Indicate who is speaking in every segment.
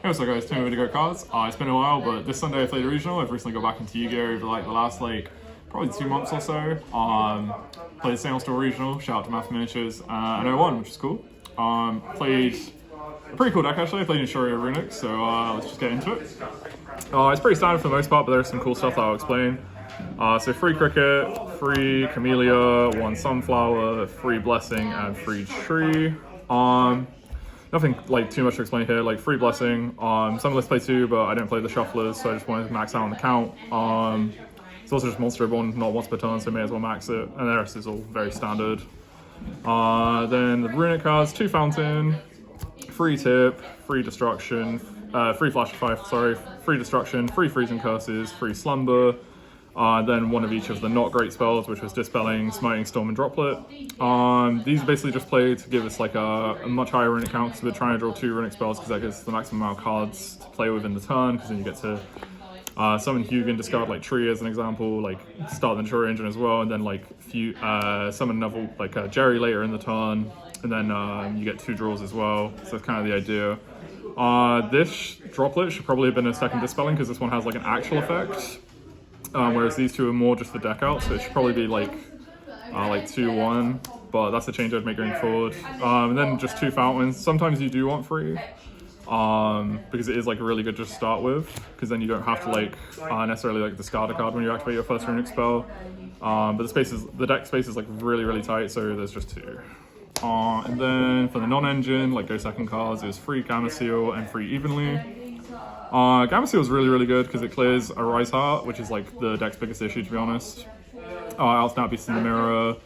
Speaker 1: Hey, what's up guys, Tim with Go Cards. It's been a while, but this Sunday I played a regional. I've recently got back into Yu-Gi-Oh! Over like the last probably 2 months or so. Played the Same Store Regional, shout out to Math Miniatures, and I won, which is cool. Played a pretty cool deck actually. I played Naturia Runick, so let's just get into it. It's pretty standard for the most part, but there's some cool stuff that I'll explain. So free Cricket, free Camellia, 1 Sunflower, free Blessing, and free Tree. Nothing like too much to explain here. Like free Blessing, some lists play 2, but I didn't play the shufflers, so I just wanted to max out on the count. It's also just monster born, not once per turn, so may as well max it. And the rest is all very standard. Then the Runic cards, 2 Fountain, free Tip, free Destruction, free Flash of 5, sorry, free Destruction, free Freezing Curses, free Slumber. Then one of each of the not great spells, which was Dispelling, Smiting, Storm, and Droplet. These basically just play to give us like a much higher runic count, because we're trying to draw 2 runic spells, because that gives the maximum amount of cards to play with in the turn, because then you get to summon Hugin, discard like Tree as an example, like start the Naturia engine as well, and then like summon another like Jerry later in the turn, and then you get 2 draws as well. So that's kind of the idea. This Droplet should probably have been a second Dispelling, because this one has like an actual effect. Whereas these 2 are more just the deck out, so it should probably be like 2-1, but that's a change I'd make going forward. And then just 2 Fountains. Sometimes you do want 3, because it is like really good just to start with, because then you don't have to like necessarily like discard a card when you activate your first runic spell. But the deck space is like really tight, so there's just 2. And then for the non-engine, like go second cards, is free Gamma Seal and free Evenly. Gamma Seal is really good because it clears a Rise Heart, which is like the deck's biggest issue, to be honest. Snap Beast in the Mirror.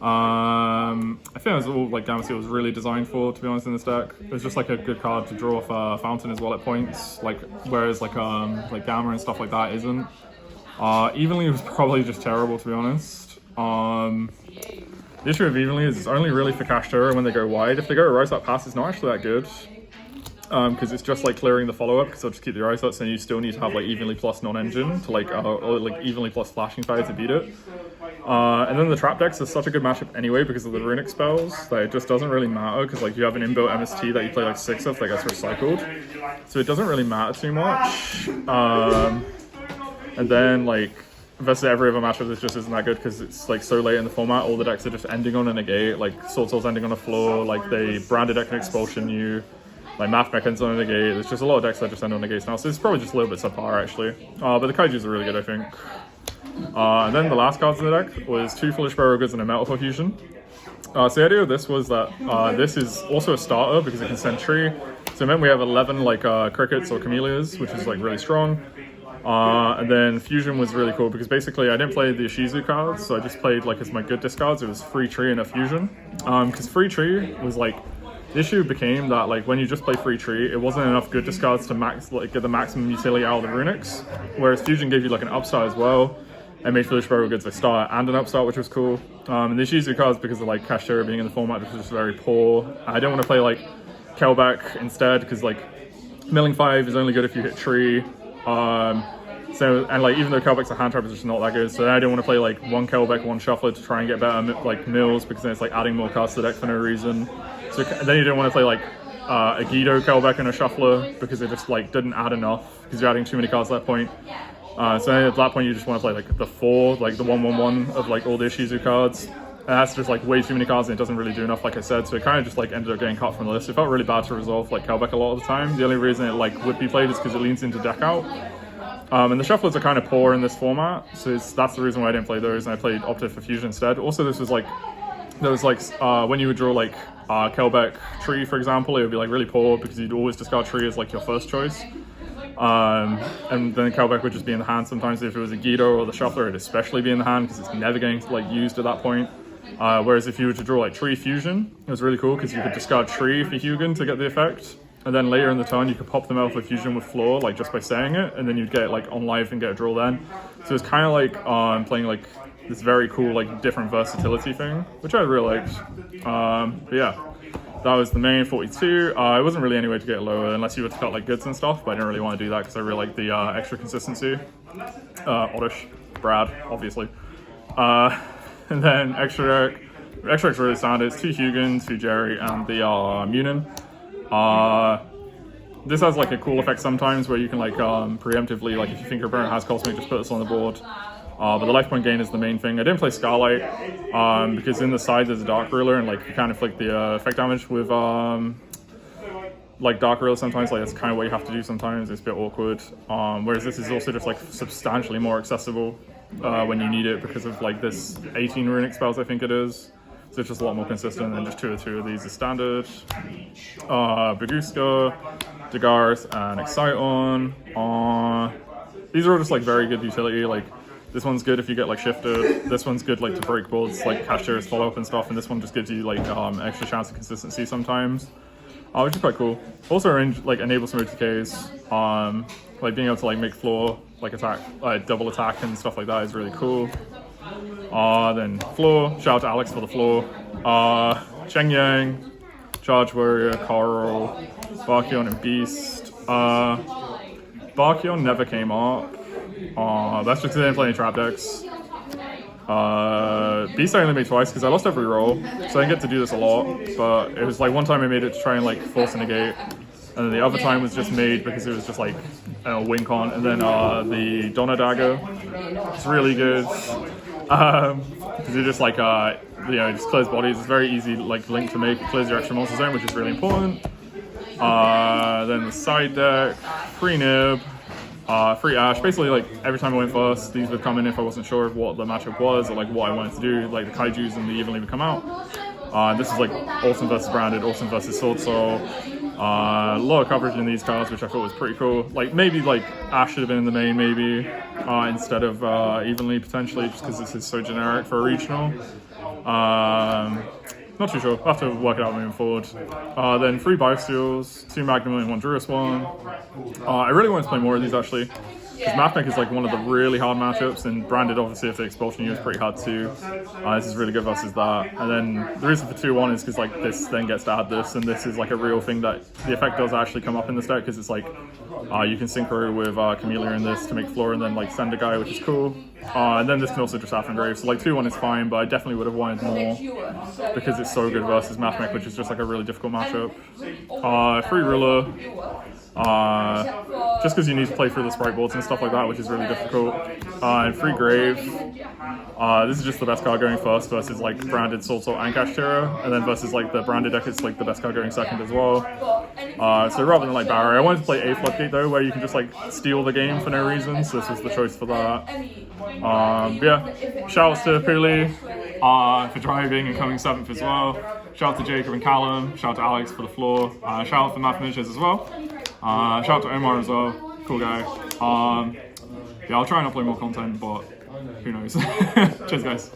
Speaker 1: I think that's all like Gamma Seal was really designed for, to be honest, in this deck. It was just like a good card to draw for Fountain as well at points, like whereas like Gamma and stuff like that isn't. Evenly was probably just terrible, to be honest. The issue with Evenly is it's only really for Kashtira when they go wide. If they go Rise Heart Pass, it's not actually that good. Because it's just like clearing the follow-up, because they'll just keep the Rise Hearts, and you still need to have like Evenly plus non-engine to like, or like Evenly plus Flashing Fire to beat it. And then the Trap decks are such a good matchup anyway because of the Runic spells that it just doesn't really matter, because like you have an inbuilt MST that you play like 6 of that gets recycled. So it doesn't really matter too much. And then like versus every other matchup, this just isn't that good because it's like so late in the format. All the decks are just ending on a negate, like Sword Soul's ending on a floor, like they branded deck can expulsion you. Like Math Mech ends on a negate. There's just a lot of decks that just end on negates now, so it's probably just a little bit subpar actually. But the Kaijus are really good, I think. And then the last cards in the deck was 2 Foolish Burial Goods and a Metal Fusion. So the idea of this was that this is also a starter because it can send Tree. So it meant we have 11 like Crickets or Camellias, which is like really strong. And then Fusion was really cool because basically I didn't play the Ishizu cards, so I just played like as my good discards. It was free Tree and a Fusion. Because free Tree was like, the issue became that like when you just play free Tree, it wasn't enough good discards to get the maximum utility out of the Runics, whereas Fusion gave you like an upstart as well, and made Foolish Burial Goods a start and an upstart, which was cool. And the Ishizu cards, because of like Kashtira being in the format, was just very poor. I don't want to play like Kelbeck instead, because like Milling 5 is only good if you hit Tree. And like even though Kelbeck's a hand trap, it's just not that good, so I didn't want to play like 1 Kelbeck, 1 Shuffler to try and get better like mills, because then it's like adding more cards to the deck for no reason. So then you didn't want to play like a Guido, Kelbeck, and a Shuffler, because it just like didn't add enough, because you're adding too many cards at that point. So at that point you just want to play like the 4, like the 1/1/1 of like all the Ishizu cards. And that's just like way too many cards, and it doesn't really do enough, like I said. So it kind of just like ended up getting cut from the list. It felt really bad to resolve like Kelbeck a lot of the time. The only reason it like would be played is because it leans into deck out. And the Shufflers are kind of poor in this format, so that's the reason why I didn't play those, and I opted for Fusion instead. Also, this was like, there was like, when you would draw like Kelbeck Tree, for example, it would be like really poor because you'd always discard Tree as like your first choice. And then Kelbeck would just be in the hand sometimes. If it was a Guido or the Shuffler, it'd especially be in the hand because it's never getting like used at that point. Whereas if you were to draw like Tree Fusion, it was really cool because you could discard Tree for Hugin to get the effect. And then later in the turn, you could pop them out for Fusion with Floor, like just by saying it, and then you'd get it like on live and get a draw then. So it's kind of like playing like this very cool like different versatility thing, which I really liked. But yeah, that was the main 42. It wasn't really any way to get it lower unless you were to cut like goods and stuff, but I didn't really want to do that because I really like the extra consistency. Oddish, Brad, obviously. And then extra deck's really standard. It's 2 Hugin, 2 Jerry, and the Munin. this has like a cool effect sometimes where you can like preemptively, like if you think your opponent has Cosmic, just put this on the board. But the life point gain is the main thing. I didn't play Scarlight because in the side there's a Dark Ruler, and like you kind of inflict the effect damage with like Dark Ruler sometimes. Like that's kind of what you have to do sometimes. It's a bit awkward. Whereas this is also just like substantially more accessible when you need it because of like this 18 Runic spells, I think it is. So it's just a lot more consistent than just 2 or 2 of these is standard. Baguska, Dagarth, and Exciton. These are all just like very good utility. Like this one's good if you get like shifted. This one's good like to break boards, like Cashier's follow up and stuff. And this one just gives you like extra chance of consistency sometimes, which is quite cool. Also like enables some OTKs. Like being able to like make floor like attack, double attack and stuff like that is really cool. Then floor, shout out to Alex for the floor. Cheng Yang, Charge Warrior, Coral, Barkion, and Beast. Barkion never came up. That's just because I didn't play any trap decks. Beast I only made twice because I lost every roll, so I didn't get to do this a lot. But it was like one time I made it to try and like force a negate, and then the other time was just made because it was just like a win con. And then the Donna Dagger, it's really good. Because it just like you know, it just clears bodies. It's very easy like link to make. It clears your extra monster zone, which is really important. Then the side deck, free Nib, free Ash. Basically, like every time I went first, these would come in if I wasn't sure of what the matchup was or like what I wanted to do. Like the Kaijus and the Evenly would come out. This is like Awesome versus Branded, Awesome versus Sword Soul. A lot of coverage in these cards, which I thought was pretty cool. Like maybe like Ash should have been in the main, maybe instead of Evenly potentially, just because this is so generic for a regional. Not too sure. I'll have to work it out moving forward. Then 3 Biosteals, 2 Magnum and 1 Juris one. I really wanted to play more of these actually. Because Mathmech is like one of the really hard matchups, and Branded obviously if they expulsion you is pretty hard too. This is really good versus that. And then the reason for 2-1 is because like this then gets to add this, and this is like a real thing that the effect does actually come up in this deck because it's like you can synchro with Camellia in this to make floor and then like send a guy, which is cool. And then this can also just Affingrave. So like 2-1 is fine, but I definitely would have wanted more because it's so good versus Mathmech, which is just like a really difficult matchup. Free Ruler. Just because you need to play through the sprite boards and stuff like that, which is really difficult. And free Grave. This is just the best card going first versus like Branded Soul Salt and Kashtira, and then versus like the Branded deck, it's like the best card going second as well. So rather than like Barrier, I wanted to play a Floodgate though, where you can just like steal the game for no reason, so this was the choice for that. Yeah, shoutouts to Puli for driving and coming 7th as well. Shout out to Jacob and Callum, shout out to Alex for the floor, shout out for Math Ninjas as well. Shout out to Omar as well, cool guy. Yeah, I'll try and upload more content, but who knows. Cheers guys.